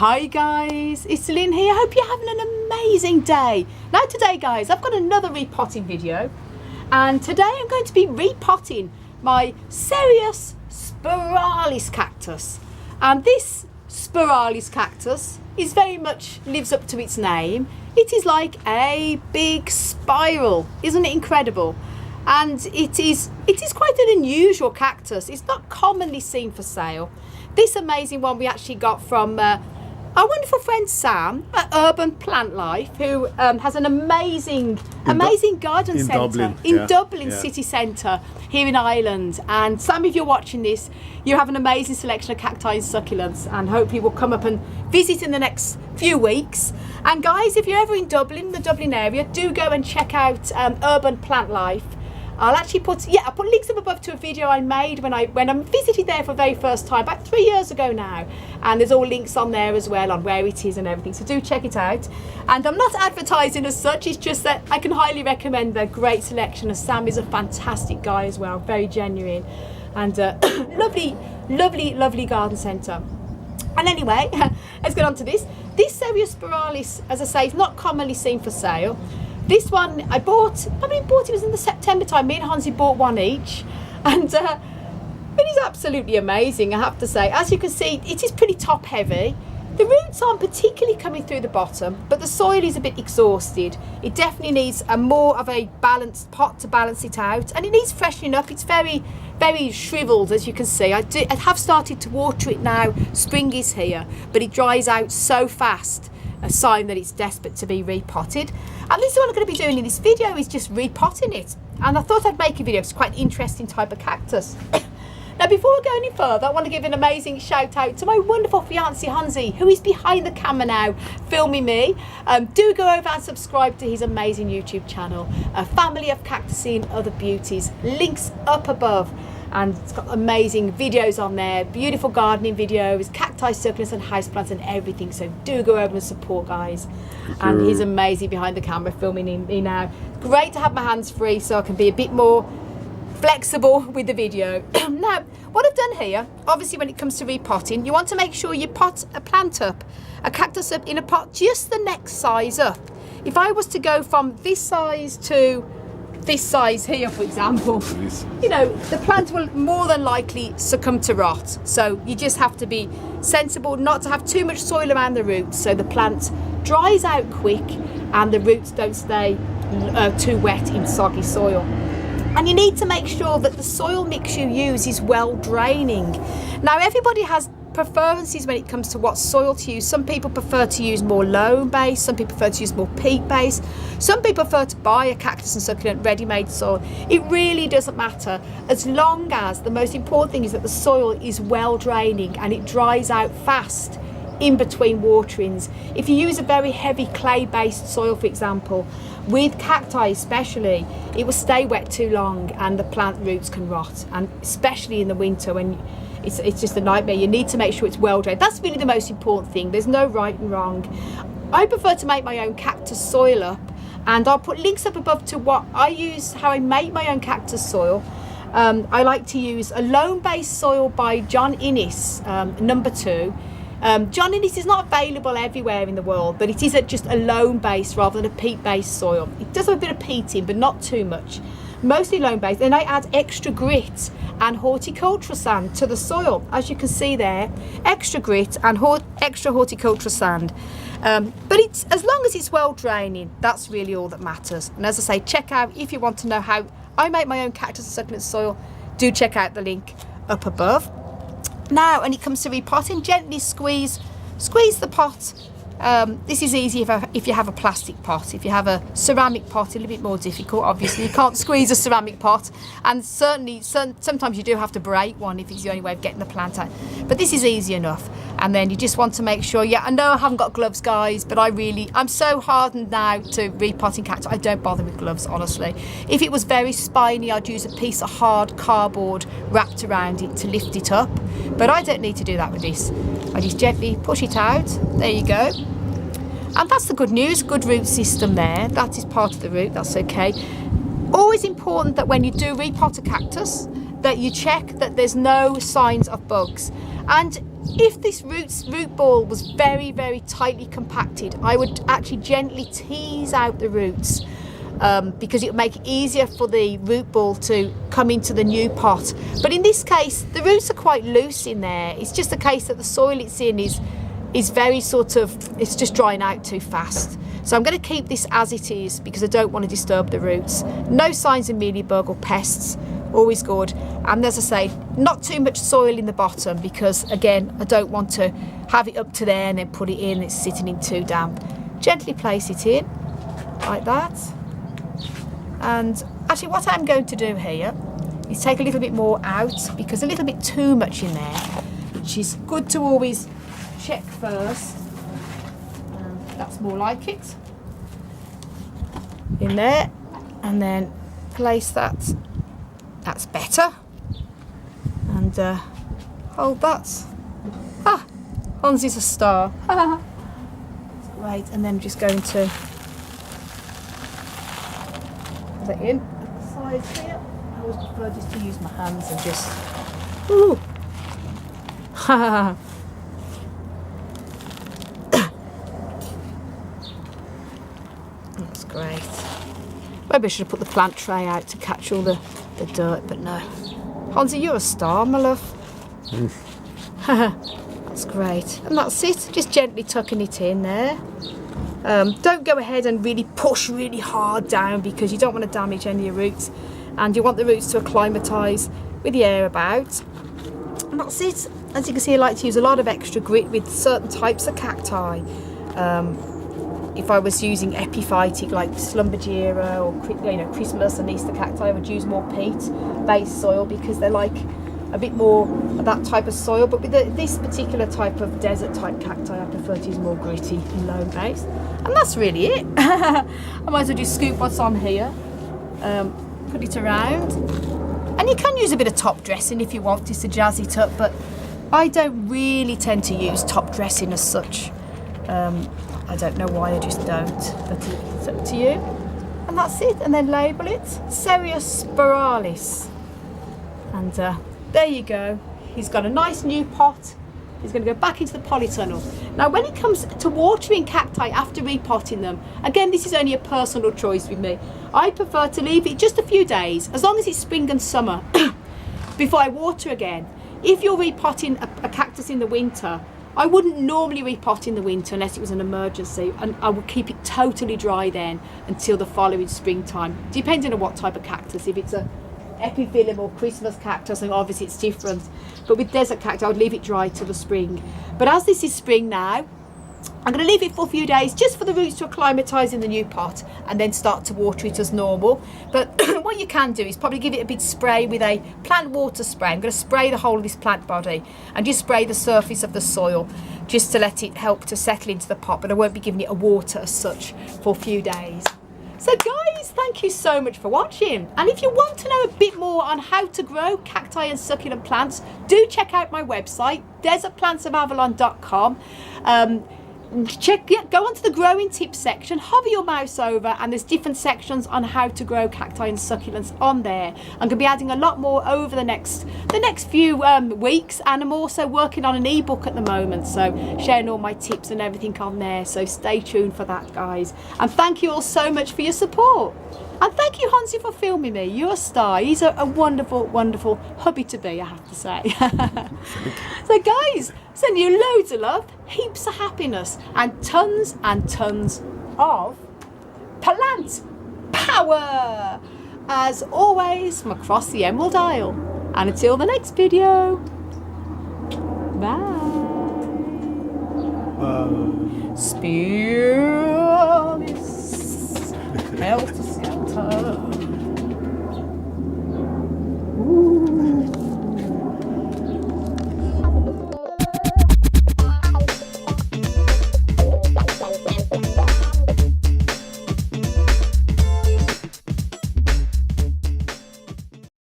Hi guys, it's Lynn here. I hope you're having an amazing day. Now today guys, I've got another repotting video, and today I'm going to be repotting my Cereus spiralis cactus. And this spiralis cactus is very much lives up to its name. It is like a big spiral, isn't it incredible? And it is quite an unusual cactus. It's not commonly seen for sale. This amazing one we actually got from our wonderful friend Sam at Urban Plant Life, who has an amazing garden centre in Dublin city centre here in Ireland. And Sam, if you're watching this, you have an amazing selection of cacti and succulents, and hopefully we'll come up and visit in the next few weeks. And guys, if you're ever in Dublin, the Dublin area, do go and check out Urban Plant Life. I'll actually put links up above to a video I made when I visited there for the very first time about 3 years ago now, and there's all links on there as well on where it is and everything, so do check it out. And I'm not advertising as such, it's just that I can highly recommend their great selection, and Sam is a fantastic guy as well, very genuine, and lovely garden centre. And anyway, let's get on to this. This Cereus spiralis, as I say, is not commonly seen for sale. This one I bought, it was in the September time. Me and Hansi bought one each, and it is absolutely amazing, I have to say. As you can see, it is pretty top heavy. The roots aren't particularly coming through the bottom, but the soil is a bit exhausted. It definitely needs a more of a balanced pot to balance it out, and it needs freshening up. It's very shriveled, as you can see. I have started to water it now. Spring is here, but it dries out so fast, a sign that it's desperate to be repotted. And this is what I'm going to be doing in this video, is just repotting it. And I thought I'd make a video. It's quite an interesting type of cactus. Now, before I go any further, I want to give an amazing shout out to my wonderful fiancé Hansi, who is behind the camera now filming me. Do go over and subscribe to his amazing YouTube channel, A Family of Cactusy and Other Beauties. Links up above. And it's got amazing videos on there, beautiful gardening videos, cacti, succulents and houseplants and everything. So do go over and support, guys. And he's amazing behind the camera filming me now. Great to have my hands free so I can be a bit more flexible with the video. Now, what I've done here, obviously when it comes to repotting, you want to make sure you pot a plant up, a cactus up in a pot just the next size up. If I was to go from this size to this size here, for example, you know, the plant will more than likely succumb to rot. So you just have to be sensible not to have too much soil around the roots, so the plant dries out quick and the roots don't stay too wet in soggy soil. And you need to make sure that the soil mix you use is well draining. Now, everybody has preferences when it comes to what soil to use. Some people prefer to use more loam base, some people prefer to use more peat base, some people prefer to buy a cactus and succulent ready-made soil. It really doesn't matter, as long as the most important thing is that the soil is well draining and it dries out fast in between waterings. If you use a very heavy clay-based soil, for example, with cacti especially, it will stay wet too long and the plant roots can rot, and especially in the winter when it's just a nightmare. You need to make sure it's well drained. That's really the most important thing. There's no right and wrong. I prefer to make my own cactus soil up, and I'll put links up above to what I use, how I make my own cactus soil. I like to use a loam-based soil by John Innes, number 2. John Innes is not available everywhere in the world, but it is just a loam-based rather than a peat-based soil. It does have a bit of peat in, but not too much. Mostly loam-based. Then I add extra grit and horticultural sand to the soil, as you can see there. Extra grit and extra horticultural sand. But it's, as long as it's well draining, that's really all that matters. And as I say, check out, if you want to know how I make my own cactus and succulent soil, do check out the link up above. Now, when it comes to repotting, gently squeeze the pot. This is easy if you have a plastic pot. If you have a ceramic pot, a little bit more difficult. Obviously, you can't squeeze a ceramic pot, and certainly sometimes you do have to break one if it's the only way of getting the plant out. But this is easy enough. And then you just want to make sure, I know I haven't got gloves, guys, but I'm so hardened now to repotting cactus. I don't bother with gloves, honestly. If it was very spiny, I'd use a piece of hard cardboard wrapped around it to lift it up. But I don't need to do that with this. I just gently push it out. There you go. And that's the good news, good root system there. That is part of the root, that's okay. Always important that when you do repot a cactus, that you check that there's no signs of bugs. And if this root ball was very, very tightly compacted, I would actually gently tease out the roots, because it would make it easier for the root ball to come into the new pot. But in this case, the roots are quite loose in there. It's just a case that the soil it's in is very sort of, it's just drying out too fast. So I'm going to keep this as it is because I don't want to disturb the roots. No signs of mealybug or pests, always good. And as I say, not too much soil in the bottom because again, I don't want to have it up to there and then put it in, it's sitting in too damp. Gently place it in, like that. And actually what I'm going to do here is take a little bit more out because a little bit too much in there, which is good to always check first. That's more like it. In there, and then place that. That's better. And hold that. Ah, Hans is a star. Right, and then just going to put it in at the sides here. I always prefer just to use my hands and just. Ooh. That's great. Maybe I should have put the plant tray out to catch all the dirt, but no. Hansi, you're a star, my love. That's great. And that's it. Just gently tucking it in there. Don't go ahead and really push really hard down because you don't want to damage any of your roots. And you want the roots to acclimatise with the air about. And that's it. As you can see, I like to use a lot of extra grit with certain types of cacti. If I was using epiphytic like Slumbergira or Christmas and Easter cacti, I would use more peat-based soil because they're like a bit more of that type of soil. But with this particular type of desert-type cacti, I prefer to use more gritty, loam-based. And that's really it. I might as well just scoop what's on here, put it around. And you can use a bit of top dressing if you want just to jazz it up, but I don't really tend to use top dressing as such. I don't know why, I just don't, but it's up to you. And that's it, and then label it Cereus spiralis. And there you go. He's got a nice new pot. He's going to go back into the polytunnel. Now when it comes to watering cacti after repotting them, again this is only a personal choice with me. I prefer to leave it just a few days, as long as it's spring and summer, before I water again. If you're repotting a cactus in the winter, I wouldn't normally repot in the winter unless it was an emergency, and I would keep it totally dry then until the following springtime, depending on what type of cactus. If it's a epiphyllum or Christmas cactus, and obviously it's different, but with desert cacti I would leave it dry till the spring. But as this is spring now, I'm going to leave it for a few days just for the roots to acclimatise in the new pot and then start to water it as normal. But what you can do is probably give it a big spray with a plant water spray. I'm going to spray the whole of this plant body and just spray the surface of the soil just to let it help to settle into the pot, but I won't be giving it a water as such for a few days. So guys, thank you so much for watching. And if you want to know a bit more on how to grow cacti and succulent plants, do check out my website, desertplantsofAvalon.com. Go onto the growing tips section, hover your mouse over, and there's different sections on how to grow cacti and succulents on there. I'm going to be adding a lot more over the next few weeks, and I'm also working on an ebook at the moment, so sharing all my tips and everything on there, so stay tuned for that, guys. And thank you all so much for your support. And thank you, Hansi, for filming me. You're a star. He's a wonderful, wonderful hubby to be, I have to say. So guys, send you loads of love, heaps of happiness, and tons of plant power. As always, from across the Emerald Isle. And until the next video, bye. Spiralis. Helterskelter.